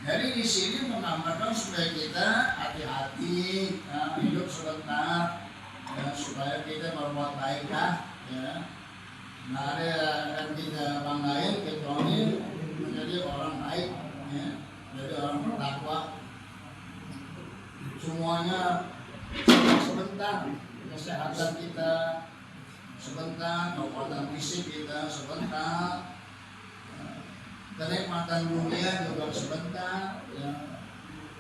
Jadi di sini menggambarkan supaya kita hati-hati, hidup sebentar, ya, supaya kita berbuat baik lah, ya. Nggak ada yang kita banggain kecuali menjadi orang baik, ya. Jadi orang bertakwa. Semuanya sebentar, kesehatan kita sebentar, kekuatan fisik kita sebentar. Kenikmatan dunia juga sebentar, ya,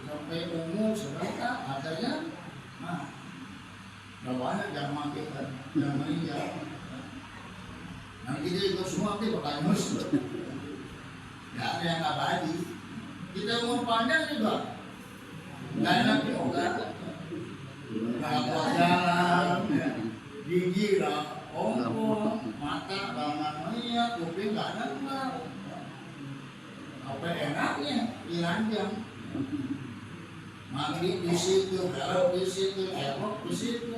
sampai umur sebentar, akhirnya, banyak yang mati dan yang meninggal. Nanti kita itu semua kita bakal nyusul, nggak ada yang abadi. Kita umur panjang juga, nggak enak juga, nggak kuat jalan, gigi lah, ompong, mata banget melihat, kuping nggak dengar. Apa enaknya dilanjang, mandi di situ, belok di situ, elok di situ.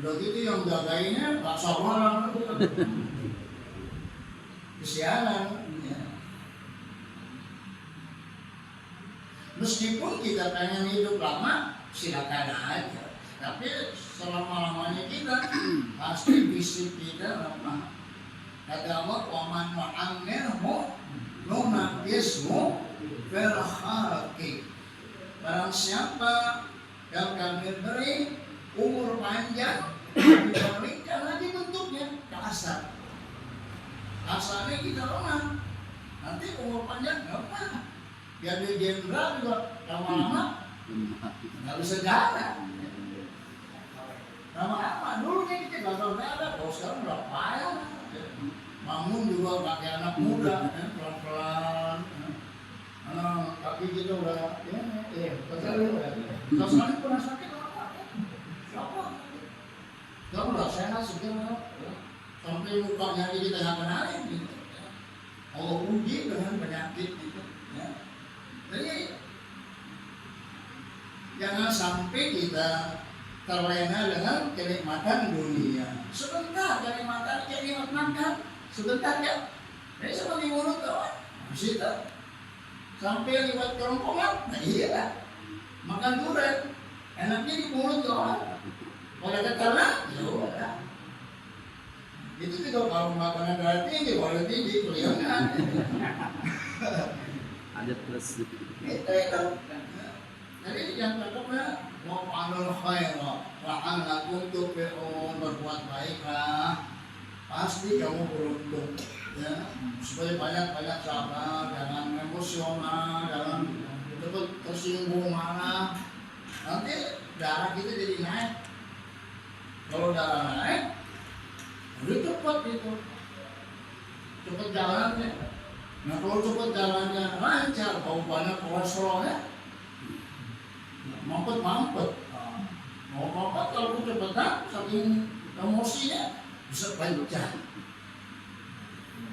Udah gitu yang jagainnya paksa orang, kesianan. Ya. Meskipun kita pengen hidup lama, silakan aja. Tapi selama-lamanya kita pasti fisik kita lemah. Kata Allah, "Waman wa'ammirhu nunaqishu fil khalqi." Barang siapa yang kami beri umur panjang, diberikan lagi bentuknya kasar. Kasarnya kita lemah. Nanti umur panjang nggak apa. Jadi jenderal juga lama-lama nggak bisa jalan. Lama-lama dulu nih kita gagal-gagal, kalau sekarang udah payah. Bangun juga pakai anak muda, pelan-pelan. Kaki kita udah, kalau sekali pernah sakit apa? Kalau udah sehat segera, sampai mukanya kita nggak kenalin gitu. Allah uji dengan penyakit gitu. Ya. Jadi jangan sampai kita terlena dengan kenikmatan dunia. Sebentar kenikmatan, kayak nikmat makan. Sebentar ya, ini seperti mulut kawan, situ sampai lewat kerongkongan, nah iya lah, makan durian, enaknya di mulut kawan, kalau keternak, ya udah. Itu juga kalau makanan darah tinggi, kalau tinggi kelihatan. Ada plus. Itu. Jadi yang pertama mau panggil khair, la'allakum tuflihun, berbuat baiklah. Pasti kamu beruntung, ya. Supaya banyak-banyak sabar, jangan emosional, jangan cepat tersinggung marah. Nanti darah kita jadi naik. Kalau darah naik, udah cepat gitu, cepat jalannya. Nah kalau cepat jalannya lancar, kalau banyak kolesterolnya, mampet. Mau mampet kalau kecepatan, saking emosinya. Bisa pecah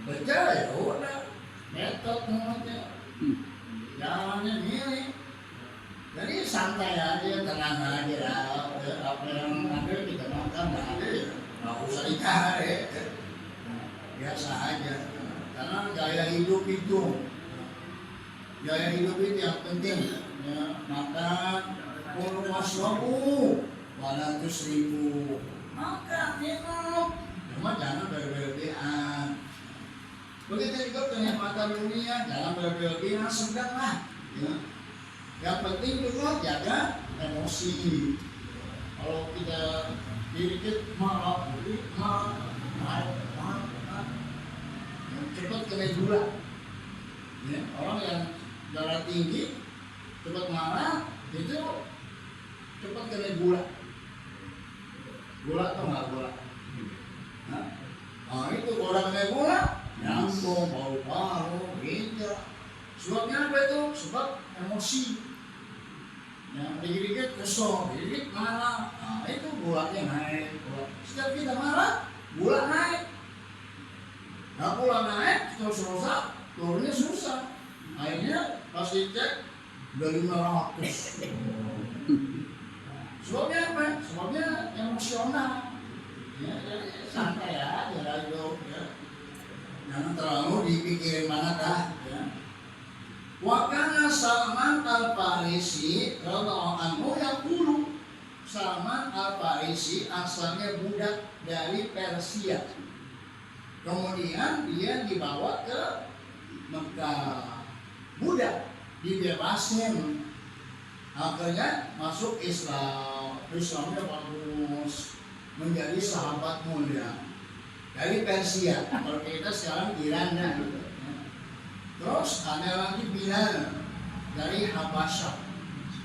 ya udah, metot mulutnya, jalannya miring. Jadi santai aja, tenang aja lah. Apa yang ada kita makan, nggak ada ya nggak usah dicari, biasa aja. Karena gaya hidup itu yang penting, ya. Makan, kulu waswabu, wala tusrifu. Makan, minum, cuma jangan berlebihan. Begitu juga kenikmatan dunia, jangan berlebihan, sedang lah. Ya. Yang penting juga jaga emosi. Kalau kita dikit marah, cepat kena gula. Ya, orang yang darah tinggi, cepat marah, itu cepat kena gula. Gula atau nggak gula? Nah itu orang kena gula, nyambung, bau-bau, gitu. Sebabnya apa itu? Sebab emosi. Yang dikit-dikit kesel, dikit marah. Nah itu gulanya naik. Setiap kita marah, gula naik. Nah gula naik, terus susah, turunnya susah. Akhirnya pas dicek, udah 500. Sebabnya apa? Sebabnya emosional. Ya, jadi santai aja lah itu. Ya. Jangan terlalu dipikirin banget lah. Ya. Wa kana Salman Al-Farisi radhiyallahu anhu yaqulu, Salman Al-Farisi asalnya budak dari Persia. Kemudian dia dibawa ke Mekah. Budak dibebasin. Akhirnya masuk Islam. Islamnya bagus. Menjadi sahabat mulia dari Persia. Kalau kita sekarang Iran gitu. Terus ada lagi Bilal dari Habasyah,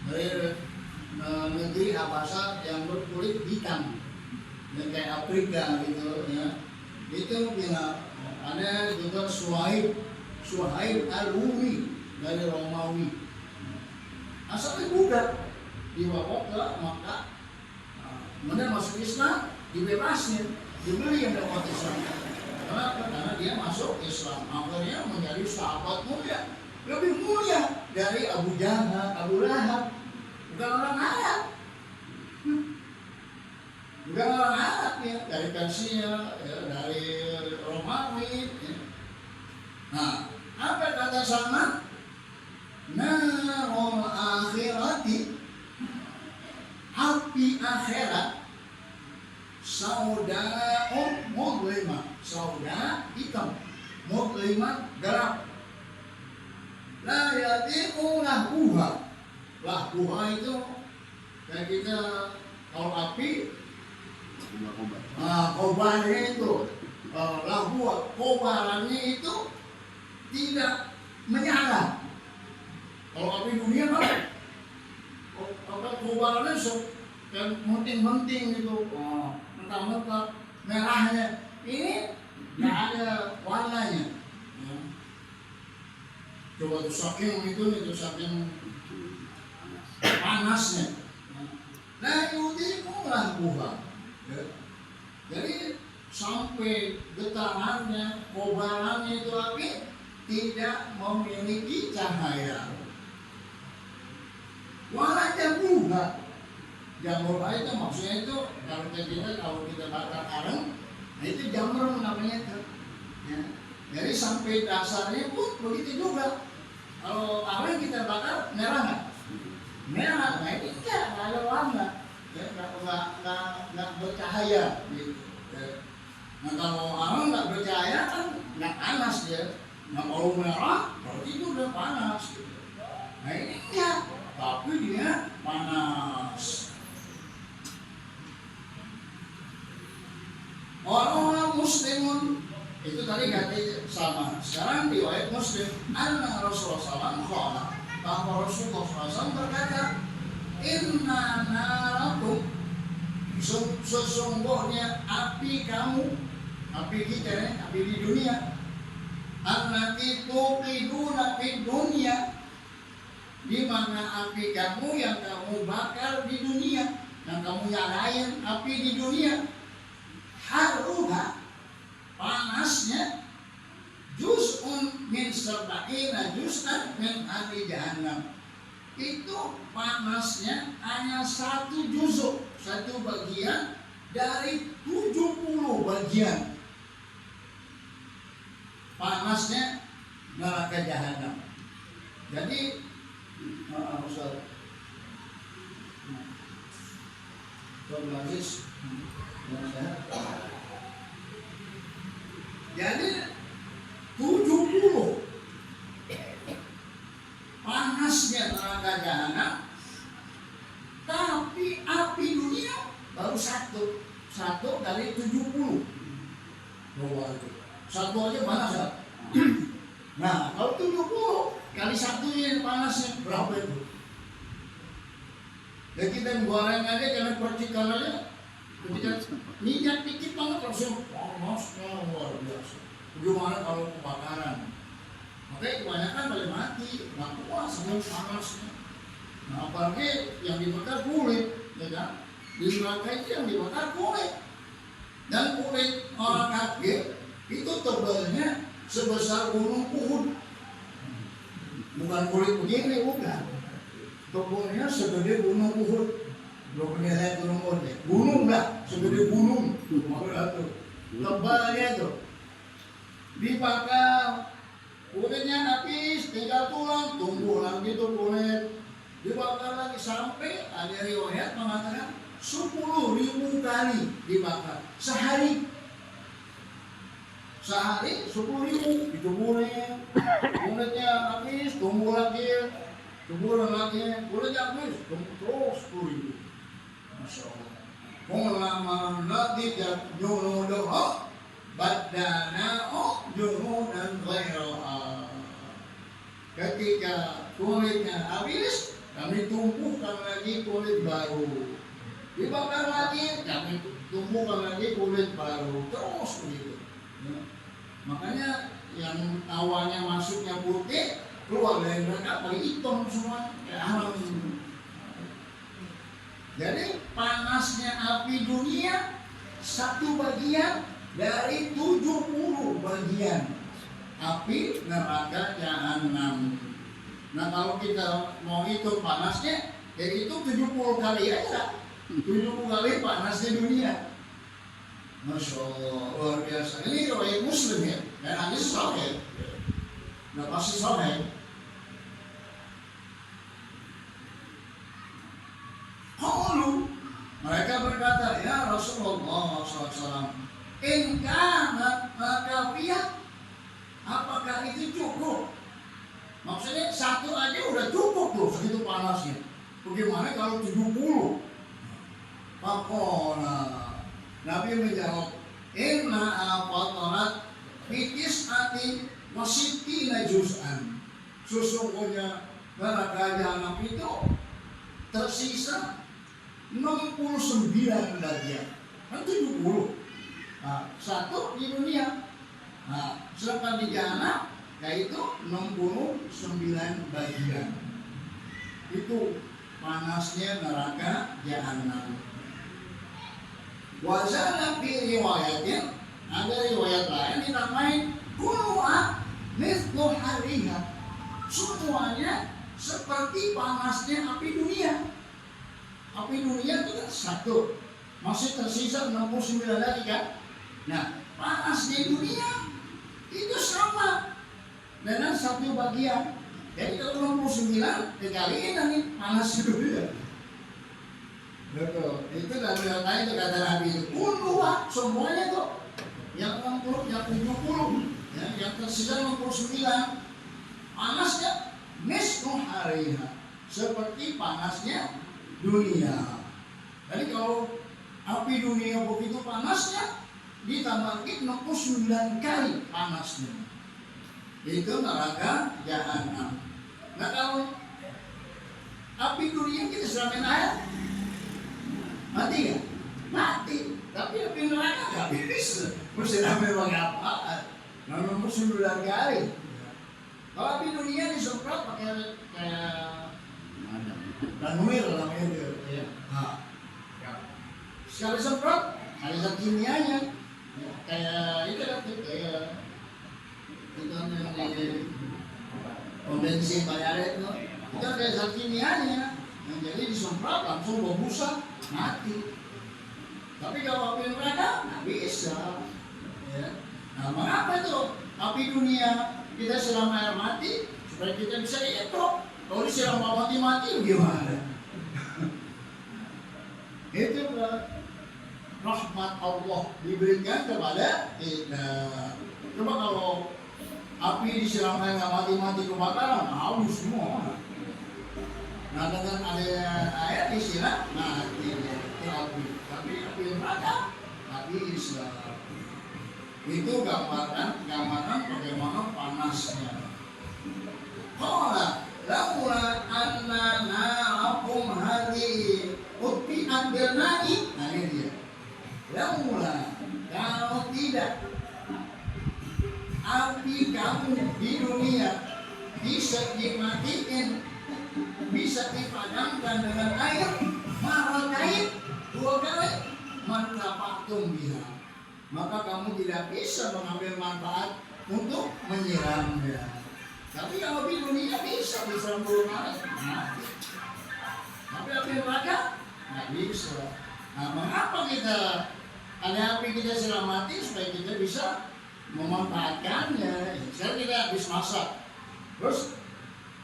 dari negeri Habasyah yang berkulit hitam, yang kayak Afrika gitu ya. Itu Bilal. Ada juga Suhaib Al-Rumi dari Romawi. Asalnya budak dibawa ke Makkah. Kemudian masuk Islam, dibebasin, dibeli yang dapat Islam. Kenapa? Karena dia masuk Islam, akhirnya menjadi sahabat mulia, lebih mulia dari Abu Jahal, Abu Lahab. Bukan orang Arab, bukan orang Arab ya, dari Persia, ya, dari Romawi. Ya. Nah, apa kata Salman? Narul akhirati, api akhirat, saudaun mudlimah, sauda hitam, mudlimah gelap. La yatiqu lahbuha. Lahbuha itu kayak kita kalau api, kobarnya itu, lahbuha, kobarannya itu tidak menyala. Kalau api dunia kan, kobarannya kayak menting-menting gitu. Mentah-mentah merahnya, ini nggak ada warnanya. Ya. Coba tuh saking saking panasnya. Nah itu lahbuha. Ya. Jadi sampai getarannya, kobarannya itu api tidak memiliki cahaya. Walaupun buha. Jamur itu maksudnya itu kalau kita bakar areng, nah itu jamur namanya itu. Ya. Jadi sampai dasarnya pun begitu juga. Kalau areng kita bakar merah nggak? Merah, nah ini nggak ada warna, ya, nggak bercahaya. Gitu. Ya. Nah kalau areng nggak bercahaya kan nggak panas dia. Nah kalau merah berarti itu udah panas. Gitu. Nah ini enggak, tapi dia panas. Orang muslimun itu tadi ganti sama. Sekarang riwayat Muslim, anna Rasulullah SAW qala, bahwa Rasulullah SAW berkata, inna narakum, sesungguhnya api kamu, api kita, api di dunia, allati tuqiduna fid dunya, di mana api kamu yang kamu bakar di dunia, yang kamu nyalain api di dunia, haruha, panasnya, juz'un min sab'ina juz'an min ahli jahannam. Itu panasnya hanya satu juzuk, satu bagian dari 70 bagian panasnya neraka jahanam. Jadi Ustaz Aziz, jadi 70 panasnya neraka jahanam, tapi api dunia baru satu dari 70. Satu aja panas ya. Nah kalau 70 kali satunya panasnya berapa itu? Ya kita goreng aja jangan percikan aja. Ketika minyak dikit banget langsung panasnya luar biasa. Bagaimana kalau kebakaran? Makanya kebanyakan boleh mati, nggak puas dengan panasnya. Nah apalagi yang dibakar kulit, ya kan? Di neraka itu yang dibakar kulit. Dan kulit orang kafir itu tebalnya sebesar gunung Uhud. Bukan kulit begini, bukan. Tebalnya segede gunung Uhud. Belum pernah lihat gunung Uhud ya? Gunung lah, segede gunung. Tebalnya tuh. Dibakar kulitnya habis, tinggal tulang, tumbuh lagi tuh kulit, dibakar lagi sampai ada riwayat mengatakan 10.000 kali dibakar sehari. Sehari 10.000 itu kulitnya habis, tumbuh lagi, kulitnya habis, tumbuh terus 10.000. Masya Allah. Ulama natijat junuduh badana junudan ghairaha. Ketika kulitnya habis, kami tumbuhkan lagi kulit baru. Dibakar lagi, kami tumbuhkan lagi kulit baru. Terus begitu. Makanya yang awalnya masuknya putih, keluar dari neraka paling hitam semua, kayak alam. Jadi panasnya api dunia satu bagian dari 70 bagian api neraka jahanam. Nah kalau kita mau hitung panasnya, ya itu 70 kali aja, 70 kali panasnya dunia. Masya Allah, luar biasa. Ini riwayat Muslim ya, dan hadis sahih. Nah pasti sahih. Qalu, mereka berkata, ya Rasulullah SAW, in kanat kafiyah, apakah itu cukup? Maksudnya satu aja udah cukup tuh segitu panasnya. Bagaimana kalau 70? Faqala, Nabi menjawab, inna afatarat bitis ati wasitina juz'an. Sesungguhnya neraka jahanam itu tersisa 69 bagian. Kan 70. Nah, satu di dunia. Nah, sedangkan di jahanam yaitu 69 bagian. Itu panasnya neraka jahanam. Wazana fi riwayatin, ada riwayat lain dinamain kulluha mithlu hariha. Semuanya seperti panasnya api dunia. Api dunia itu kan satu, masih tersisa 69 lagi kan. Nah, panasnya dunia itu sama dengan satu bagian. Jadi kalau 69 dikaliin nanti panasnya dunia. Betul. Itu dari lain itu kata Nabi itu kulluha, semuanya tuh yang 60, yang 70, ya, yang tersisa 69 panasnya mislu hariha, seperti panasnya dunia. Jadi kalau api dunia begitu panasnya, ditambah 69 kali panasnya. Itu neraka jahanam. Nah kalau api dunia kita siramin air, mati nggak? Mati. Tapi api neraka nggak bisa. Mesti ramai pakai apa? 69 kali. Kalau api dunia disemprot pakai kayak Ranwil namanya itu. Ya. Nah, sekali semprot ada zat kimianya. Ya, kayak itu kan kayak itu yang di pom bensin bayar itu ada zat kimianya. Yang jadi disemprot langsung bau busuk, mati. Tapi kalau api neraka nggak bisa. Ya. Nah, mengapa itu api dunia kita siram air mati supaya kita bisa hidup? Kalau disiram mati gimana? Itu rahmat Allah diberikan kepada kita. Coba kalau api disiram air mati kebakaran, haus semua. Nah dengan ada air disiram, mati itu api. Tapi api neraka nggak bisa. Itu gambaran bagaimana panasnya. Qala laula anna narakum hadhihi utbi'at bil na'i. Nah ini dia. Laula, kalau tidak api kamu di dunia bisa dimatiin, bisa dipadamkan dengan air, marakain 2 kali, manfaatun biha, maka kamu tidak bisa mengambil manfaat untuk menyiramnya. Tapi kalau di dunia bisa disiram 2 kali, mati. Tapi api neraka nggak bisa. Nah, mengapa kita ada api kita siram mati supaya kita bisa memanfaatkannya. Sekarang kita habis masak, terus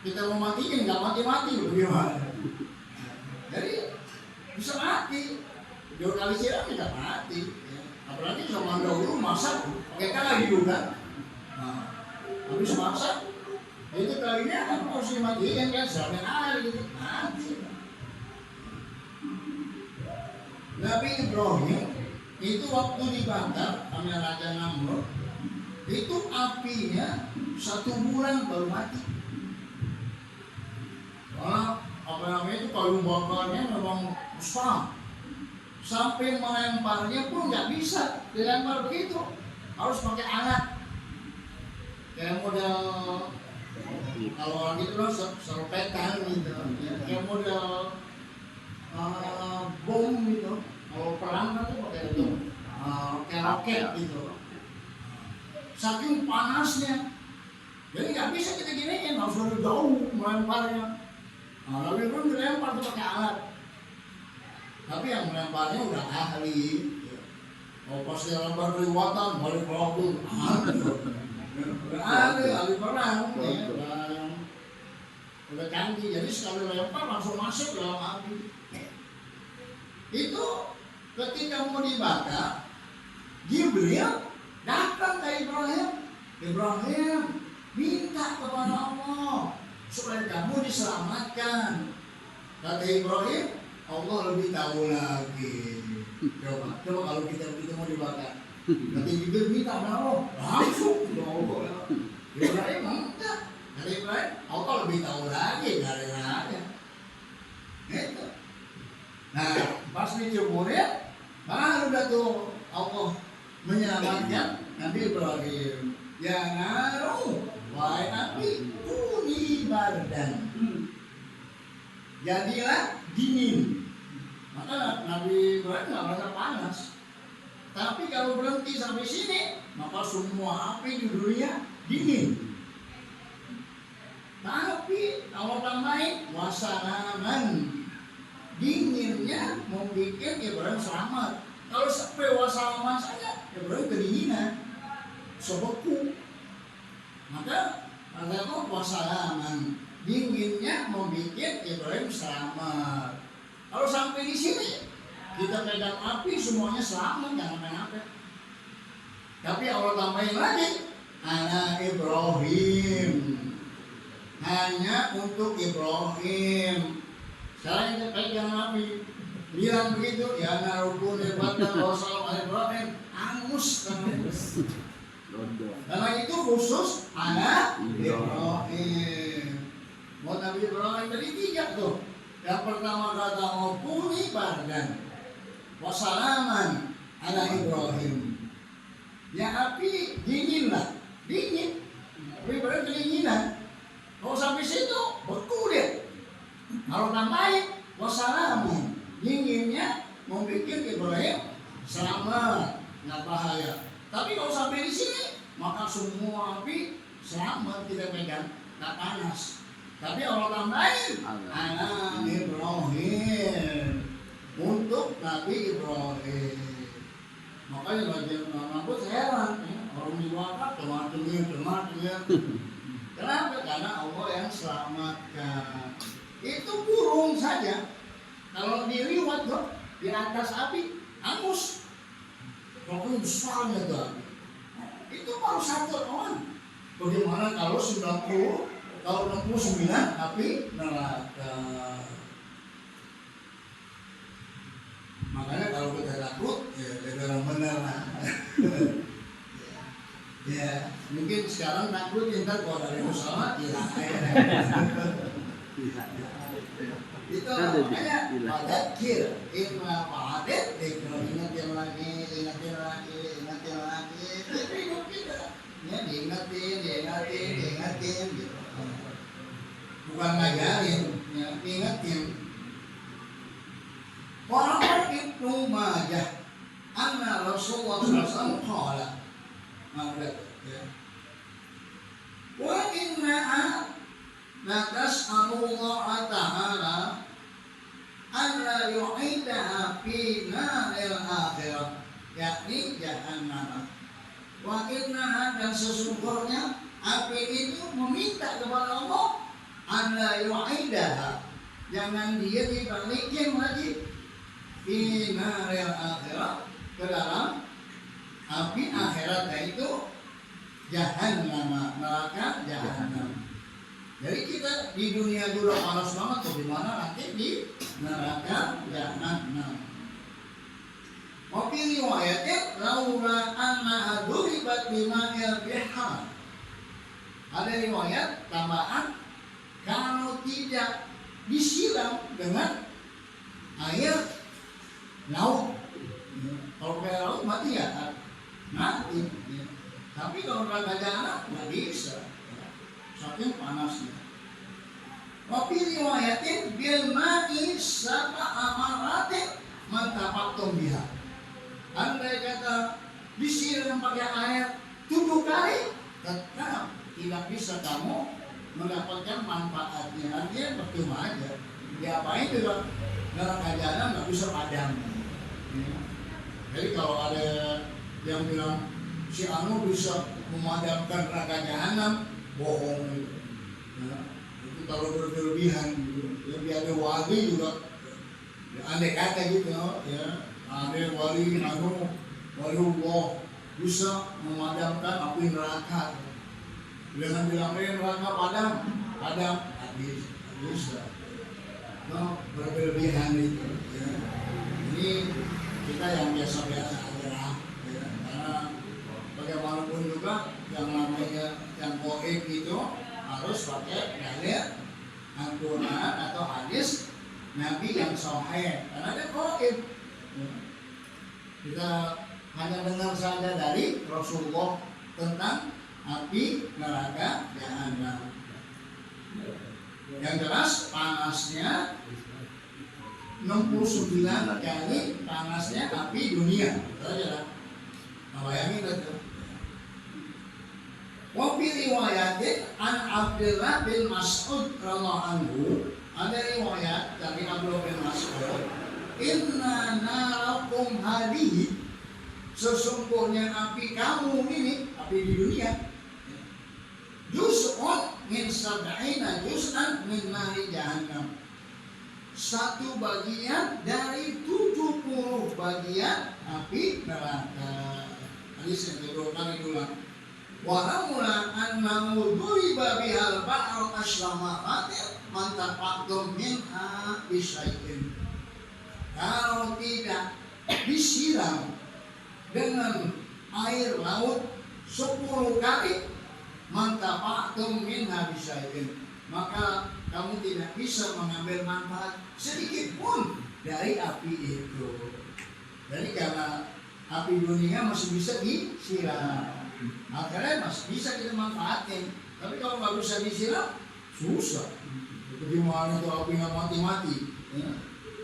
kita mau matiin, nggak mati-mati, bagaimana? Jadi bisa mati, 2 kali siram tidak mati. Ya. Apalagi zaman dahulu masak pakai kayu kan, nah, habis masak itu kayunya kan harus dimatiin kan, siramnya air gitu, mati. Nabi Ibrahim itu waktu dibakar sama Raja Namrud, itu apinya 1 bulan baru mati. Karena apa namanya itu kayu bakarnya memang besar, sampai melemparnya pun nggak bisa dilempar begitu, harus pakai alat kayak model kalau orang itu kan serpetan gitu, ya, kayak model bom gitu. Kalau perang kan tuh pakai itu, kayak roket gitu. Saking panasnya, jadi nggak bisa kita giniin, harus dari jauh melemparnya. Nah, lalu pun dilempar tuh pakai alat. Tapi yang melemparnya udah ahli. Oh, pas dia lempar dari watan, balik lagi. Ahli perang, ya, udah canggih. Jadi sekali lempar langsung masuk dalam api. Itu ketika mau dibakar, Jibril datang ke Ibrahim. Ibrahim minta kepada Allah supaya kamu diselamatkan. Kata Ibrahim, Allah lebih tahu lagi. Coba kalau kita begitu mau dibakar. Kata Jibril minta sama Allah, langsung ya Allah. Ibrahim enggak. Kata Ibrahim, Allah lebih tahu lagi dari mana. Gitu. Nah, pas diceburin, baru dah tuh Allah menyelamatkan Nabi Ibrahim. Ya naru, wahai api, kuni bardan. Jadilah dingin. Maka Nabi Ibrahim nggak merasa panas. Tapi kalau berhenti sampai sini, maka semua api di dunia dingin. Tapi kalau tambahin wasalaman, dinginnya membuat Ibrahim selamat. Kalau sampai wasalaman saja, Ibrahim kedinginan, sebeku. Maka ada wasalaman, dinginnya membuat Ibrahim selamat. Kalau sampai di sini, kita pegang api semuanya selamat, jangan apa-apa. Tapi Allah tambahin lagi, anak Ibrahim, hanya untuk Ibrahim. Sekarang kita pegang api, bilang begitu, ya narukun ibadah wassalam Ibrahim, angus karena itu khusus anak Ibrahim. Mau Nabi Ibrahim tadi 3 tuh. Yang pertama kata ngopuni bardan, wassalaman ala Ibrahim. Ya api dingin lah, dingin. Tapi Ibrahim kedinginan. Kalau sampai situ beku deh. Kalau tambahin wassalaman, dinginnya membuat Ibrahim selamat, nggak bahaya. Tapi kalau sampai di sini, maka semua api selamat kita pegang, nggak panas. Tapi Allah tambahin anak Ibrahim, untuk Nabi Ibrahim. Makanya bagian rambut heran, orang diwakaf cemar-cemir. Kenapa? Karena Allah yang selamatkan. Itu burung saja. Kalau diliwat tuh di atas api, angus. Pokoknya besarnya tuh. Itu baru 1 orang. Bagaimana kalau 90, kalau 69 api neraka. Makanya kalau kita takut, ya gara-gara benar. Ya, mungkin sekarang takut, ntar kalau dari musola hilang. Itu makanya fadzakir inna fa'adat, ingatin lagi. Itu hidup kita. Ya, diingatin gitu. Bukan ngajarin, ya, ingatin. Walaupun Ibnu Majah, anna Rasulullah SAW qala, ya. Wa inna'a la tas'alullah ta'ala an la yu'idaha fi naril akhirah, yakni jahannam. Wa innaha, dan sesungguhnya api itu meminta kepada Allah an la yu'idaha, jangan dia dibalikin lagi fi naril akhirah, ke dalam api akhirat, yaitu jahannam, neraka jahannam. Jadi kita di dunia juga panas banget, bagaimana nanti di neraka jahannam. Wa fi riwayatin laula anna duribat bima'il bihar. Ada riwayat tambahan, kalau tidak disiram dengan air laut. Kalau air laut mati ya, mati. Tapi kalau neraka jahanam nggak bisa, saking panasnya. Wa fi riwayatin bil ma'i sab'a amaratin man tafaqtum biha. Andai kata disiram pakai air 7 kali, tetap tidak bisa kamu mendapatkan manfaatnya. Artinya percuma aja. Diapain juga neraka jahanam nggak bisa padam. Jadi kalau ada yang bilang si anu bisa memadamkan neraka jahanam, bohong itu. Itu kalau berlebihan gitu. Lebih ada wali juga, ya, andai kata gitu ya. Ada wali anu, wali Allah bisa memadamkan api neraka. Dengan bilang neraka padam habis, bisa. No, berlebihan itu. Ya. Ini kita yang biasa-biasa aja, ya. Karena bagaimanapun juga yang namanya yang goib itu harus pakai dalil Al-Quran atau hadis Nabi yang sahih. Karena dia goib. Kita hanya dengar saja dari Rasulullah tentang api neraka jahanam. Yang jelas panasnya 69 kali panasnya api dunia. Itu aja lah. Nah, bayangin itu. Wa fi riwayatin an Abdullah bin Mas'ud radhiyallahu anhu, ada riwayat dari Abdullah bin Mas'ud, inna narakum hadihi, sesungguhnya api kamu ini, api di dunia, juz'un min sab'ina juz'an min nari jahannam, satu bagian dari 70 bagian api neraka. Hadis yang kedua kali diulang. Wa amula annahu duriba bihal ba'al aslama fatir man tafaqtum minha bisyai'in. Kalau tidak disiram dengan air laut 10 kali, mantafa'tum minha bisyai'in, maka kamu tidak bisa mengambil manfaat sedikit pun dari api itu. Jadi karena api dunia masih bisa disiram, akhirnya masih bisa kita manfaatin. Tapi kalau nggak bisa disiram, susah. Bagaimana itu api nggak mati-mati? Ya.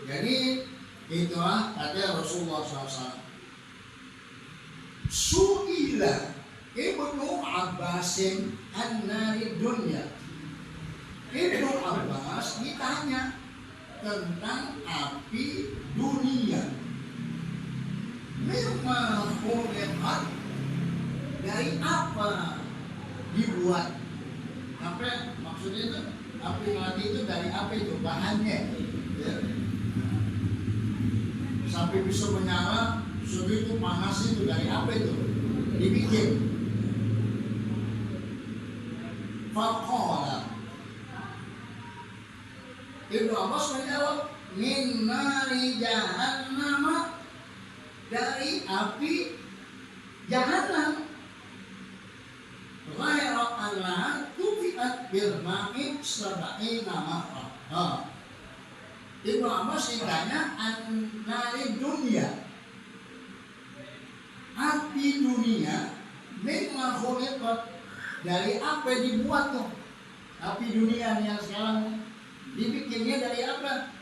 Jadi itulah kata Rasulullah SAW. Su'ila Ibnu Abbasin an-nari dunya. Ibnu Abbas ditanya tentang api dunia. Mimma khuliqat, dari apa dibuat? Apa maksudnya itu? Api mati itu dari apa itu? Bahannya. Ya. Sampai bisa menyala segitu panas itu dari apa itu? Dibikin. Faqala, Ibnu Abbas menjawab, min nari jahannam, dari api jahanam. Ghairu anna tufiat bil ma'i sab'ina marrah. Ibnu Abbas ditanya an-nari dunia, api dunia, mimma khuliqat, dari apa dibuat tuh api dunia yang sekarang dibikinnya dari apa?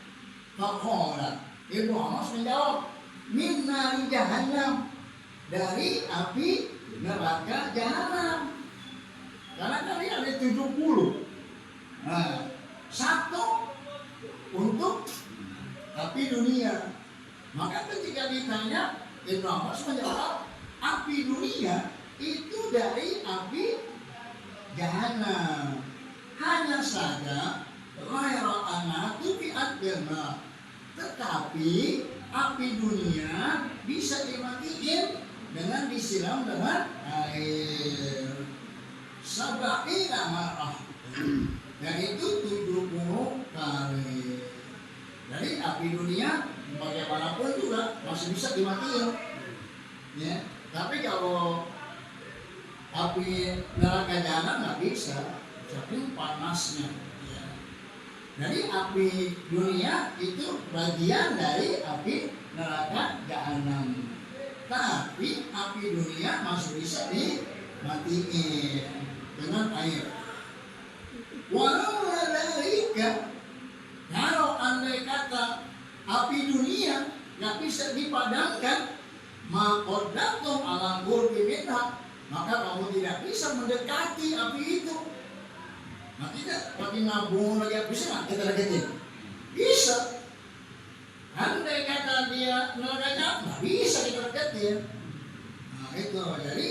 Faqala, Ibnu Abbas menjawab, min nari jahannam, dari api neraka jahanam. Karena tadi ada 70. Nah, satu untuk api dunia. Maka ketika ditanya, Ibnu Abbas menjawab, api dunia itu dari api jahanam. Hanya saja ghayra anatu fi adna, tetapi api dunia bisa dimatiin dengan disiram dengan air. Sab'ina marrah, yaitu 70 kali. Jadi api dunia bagaimanapun juga masih bisa dimatiin, ya. Tapi kalau api neraka jahanam nggak bisa, saking panasnya. Ya. Jadi api dunia itu bagian dari api neraka jahanam. Tapi api dunia masih bisa dimatiin dengan air. Walau ladalika, kalau andai kata api dunia nggak bisa dipadamkan, maqaddatum ala qurbi minha, maka kamu tidak bisa mendekati api itu. Nah, tidak lagi nabung lagi bisa nggak kita deketin? Bisa. Andai kata dia neraka nggak bisa kita deketin. Nah itu, jadi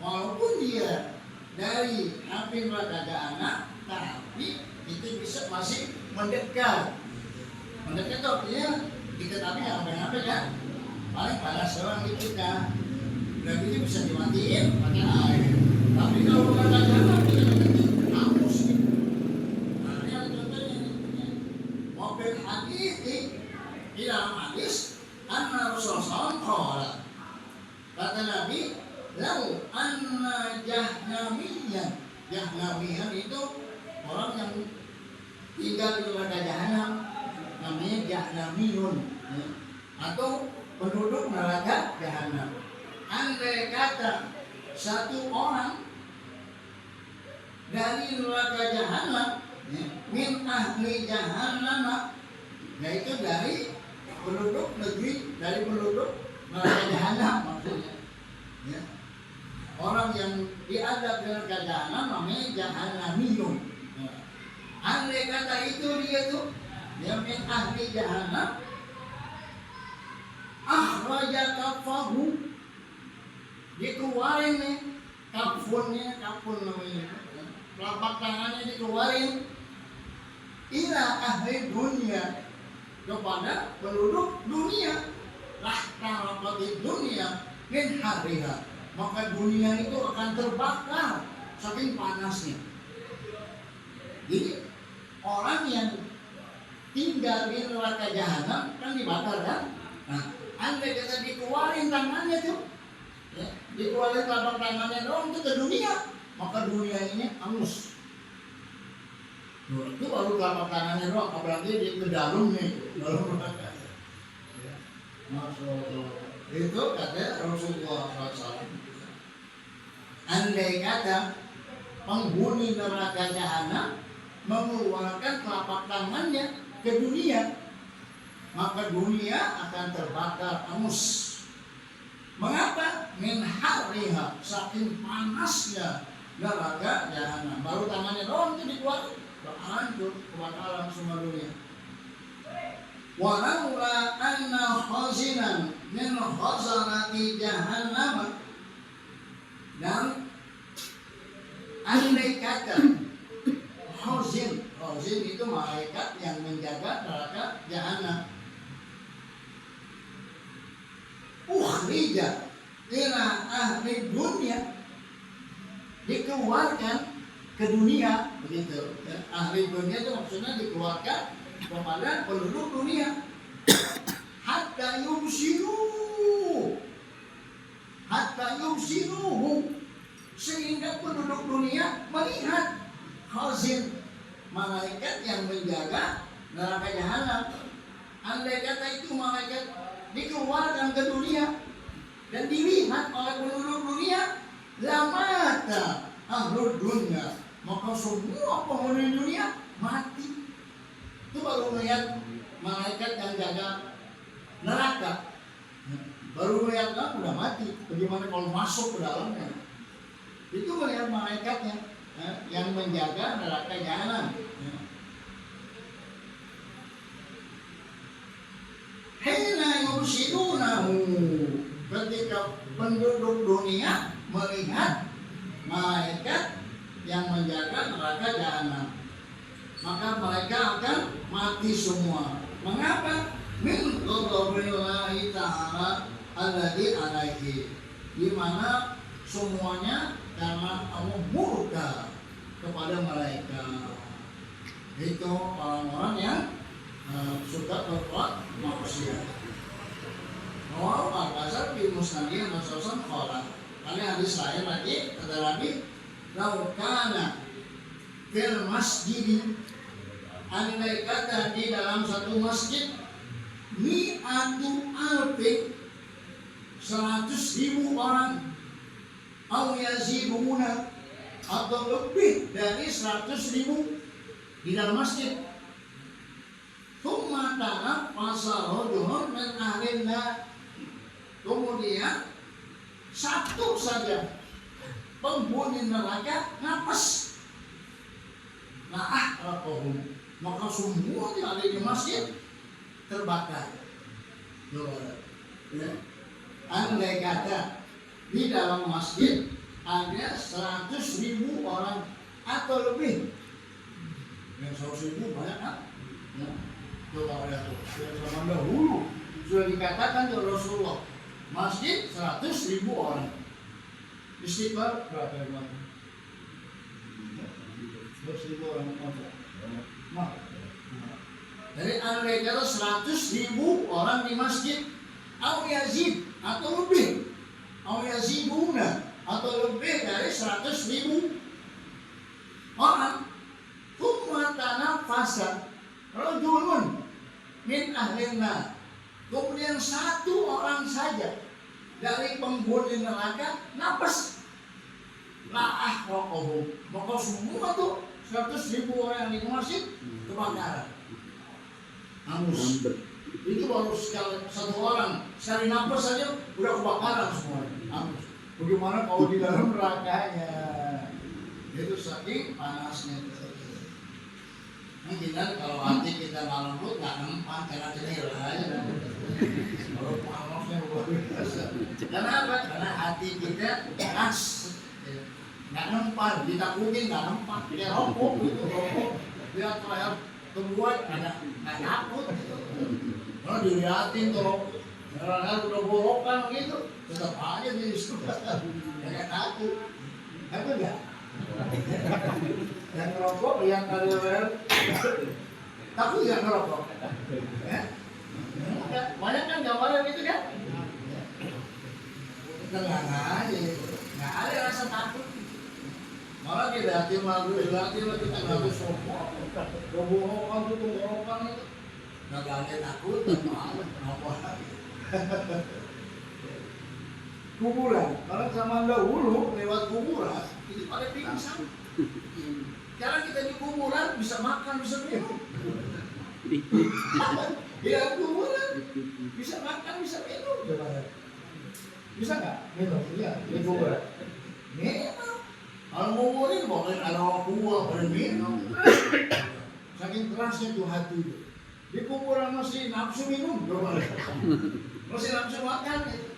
walaupun dia dari api neraka jahanam, tapi itu bisa masih mendekat. Mendekat itu artinya dekat api nggak sampai kan? Paling panas doang di kita. Dan itu bisa dimatiin pakai air. Tapi kalau neraka jahanam kita deketin, hangus gitu. Nah ini ada contohnya nih. Mobil hadis di dalam hadis, anna Rasulullah SAW, kata Nabi, lau anna jahnamiyan. Jahnamiyan itu orang yang tinggal di neraka jahanam, namanya jahnamiyun, ya. Atau penduduk neraka jahanam. Andai kata satu orang dari neraka jahanam, ya, min ahli jahanam, yaitu dari penduduk negeri, dari penduduk neraka jahanam maksudnya, ya. Orang yang diadab di neraka jahanam namanya jahanamiyun. Ya. Andai kata itu dia tuh, dia min ahli jahanam, akhraja kafahu, dikeluarin nih kafunnya, kafun namanya, telapak tangannya dikeluarin, ila ahli dunia, kepada penduduk dunia, lah tarafati dunia min hariha, maka dunia itu akan terbakar saking panasnya. Jadi orang yang tinggal di neraka jahanam kan dibakar kan? Nah, andai kata dikeluarin tangannya tuh, ya, dikeluarin telapak tangannya doang itu ke dunia, maka dunia ini hangus. Itu baru telapak tangannya doang, apalagi di dalamnya, dalam neraka. Masya Allah. Itu kata Rasulullah SAW. Andai kata penghuni neraka jahanam mengeluarkan telapak tangannya ke dunia, maka dunia akan terbakar hangus. Mengapa? Min harriha, saking panasnya neraka jahanam. Baru tangannya doang itu dikeluarin, hancur, kebakaran semua dunia. Walaula anna khazinan min khazanati jahannam, dan andai kata khazin itu malaikat yang menjaga neraka jahanam, ukhrija ila ahli dunia, dikeluarkan ke dunia, begitu ya. Ahli dunia itu maksudnya dikeluarkan kepada penduduk dunia, hatta yubsiruhu, sehingga penduduk dunia melihat khazin, malaikat yang menjaga neraka jahanam. Andai kata itu malaikat dikeluarkan ke dunia dan dilihat oleh penduduk dunia, lamata ahlud dunya, maka semua penghuni dunia mati. Itu baru melihat malaikat yang jaga neraka, baru melihat udah mati. Bagaimana kalau masuk ke dalamnya? Itu melihat malaikatnya yang menjaga neraka jahanam. Hina yubsirunahu, ketika penduduk dunia melihat malaikat yang menjaga neraka jahanam, maka mereka akan mati semua. Mengapa? Min ghadabillahi ta'ala alladzi alaihi, di mana semuanya karena Allah murka kepada mereka. Itu orang-orang yang suka berbuat maksiat. Awal al-Qasar di Musnadin Rasulullah Sallallahu. Kali hadis lain lagi, ada lagi, laukana fil masjid, andai kata di dalam satu masjid, mi'atu alfin, 100.000 orang, au yaziduna, atau lebih dari 100.000 di dalam masjid. Tsumma tanaffasa rajulun min ahlinna, kemudian satu saja penghuni neraka napas, maka semua yang ada di masjid terbakar. Andai kata di dalam masjid ada 100.000 orang atau lebih, yang 100.000 banyak kan? Ya. Coba lihat tuh, zaman dahulu sudah dikatakan oleh Rasulullah, masjid 100.000 orang. Istighfar berapa orang? 100.000 orang. Nah, dari andai kata 100.000 orang di masjid, au yazid atau lebih, au yaziduna atau lebih dari 100.000 orang. Tsumma tanaffasa rajulun min ahlinna, kemudian satu orang saja dari penghuni neraka napas, la'ah raqahu, maka semua tuh 100.000 orang yang di masjid kebakaran, hangus. Itu baru satu orang sekali napas saja udah kebakaran semua, hangus. Bagaimana kalau di dalam nerakanya? Itu saking panasnya. Mungkin kalau hati kita malam itu nggak nempat, karena cenil aja. Kalau panasnya luar biasa. Kenapa? Karena hati kita keras, nggak nempat, ditakutin nggak nempat. Dia rokok gitu, rokok. Dia terakhir kebuat, nggak takut. Kalau dilihatin tuh, kadang-kadang udah borokan gitu, tetap aja dia suka, nggak takut. Tapi enggak. Yang ngerokok, yang kadang-kadang takut yang ngerokok. Ya? Banyak kan gambaran gitu kan? Tenang aja, nggak ada rasa takut. Malah kita hati malu, kita nggak sombong, bohongan tuh tenggorokan itu, nggak ada takut, kenapa lagi? Kuburan, karena zaman dahulu lewat kuburan itu pada pingsan. Sekarang kita di kuburan bisa makan, bisa minum. Di kuburan bisa makan, bisa minum. Bisa nggak minum? Iya, di kuburan. Minum. Kalau nguburin boleh ada buah, boleh minum. Saking kerasnya tuh hati. Di kuburan masih nafsu minum, masih nafsu makan. Gitu.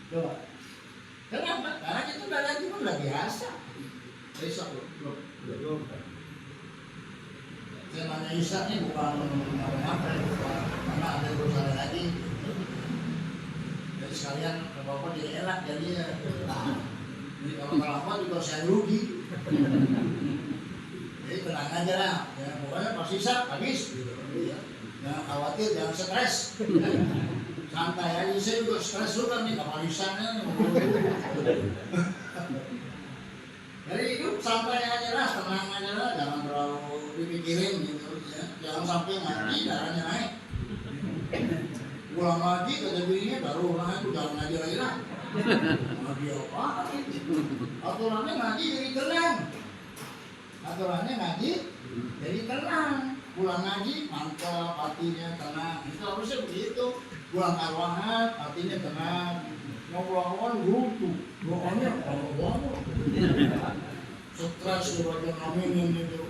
Coba. Kenapa? Karena kita udah biasa. Isyak belum. Namanya Isyak ini bukan apa, karena ada urusan lagi. Jadi sekalian bapak dia elak jadi ya. Jadi kalau lama juga saya rugi. Jadi tenang aja lah. Ya, pokoknya pas Isyak habis. Jangan khawatir, jangan stres. Santai aja, saya juga stres juga nih kapal lisannya. Jadi hidup santai aja lah, tenang aja lah, jangan terlalu dipikirin gitu ya. Jangan sampai ngaji darahnya naik. Pulang lagi kata bininya baru ulang itu jangan ngaji lagi lah. Ngaji apa? Aturannya ngaji jadi tenang. Aturannya ngaji jadi tenang. Pulang ngaji mantap, hatinya tenang. Itu harusnya begitu. Pulang arwahan, artinya tenang. Mau pulang arwahan runtuh, doanya Allah. Stres baca ngaminin itu.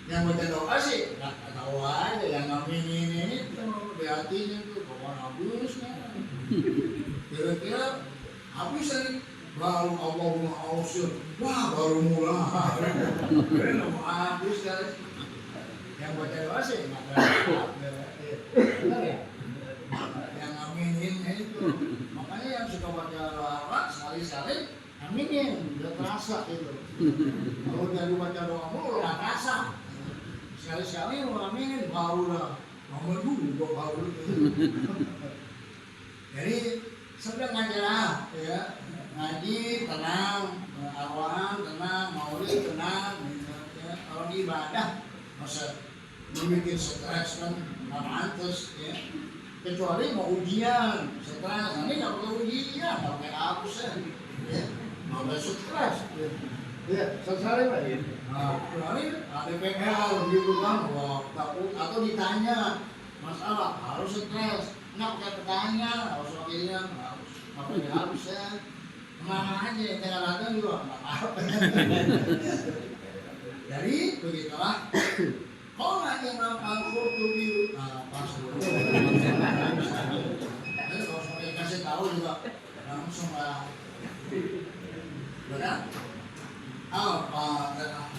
Yang baca doa sih nggak tahu aja, yang ngaminin itu di hatinya tuh kawan habisnya. Kira-kira Habis ini baru Allahumma ausir, wah baru mulai. Habis kali. Yang baca doa sih maka benar ya. Yang aminin itu. Makanya yang suka baca doa sekali-sekali aminin, udah terasa itu. Kalau jadi baca doa mulu udah terasa. Sekali-sekali mau aminin baru dah. Nomor dulu baru. Jadi sedang ngajar ya, ngaji tenang, awalan tenang, maulid tenang, ya. Kalau di ibadah masa dibikin stres kan nggak pantas ya. Kecuali mau ujian, stres, ini nggak perlu ujian, nggak pakai hapus ya, nggak boleh stres. Ya, selesai pak ya. Nah, kecuali ada PL gitu kan, wah takut atau ditanya masalah harus stres. Nggak pakai pertanyaan, harus wakilnya, harus harus ya. Kemana aja, jangan ada juga, nggak apa-apa. Jadi begitulah. Kalau nggak Imam Al-Qurtubi, pas dulu. Jadi kalau saya kasih tahu juga langsung lah. Benar? Al-Fatihah.